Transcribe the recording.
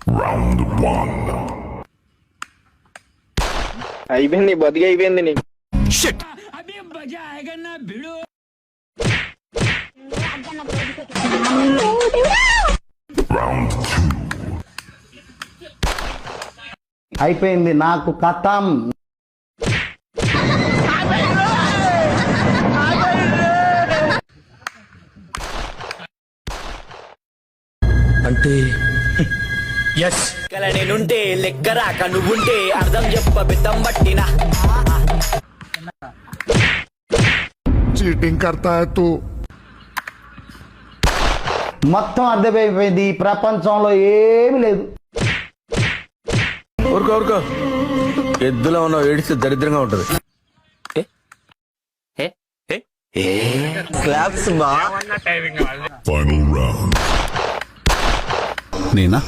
Round 1. అయిపోయింది, బతికి అయిపోయింది నీకు. Shit! Round 2. అయిపోయింది నాకు కథం. అంటే ఎస్ కల నేనుంటే లెక్కరాక నువ్వుంటే అర్థం చెప్ప బిద్దం పట్టినా Cheating करता है तू. మొత్తం అర్థమైపోయింది. ఈ ప్రపంచంలో ఏమీ లేదు. ఊరుకో ఎద్దులో ఉన్న ఏడిస్తే దరిద్రంగా ఉంటది. క్లాప్స్ బా Final round. నేనా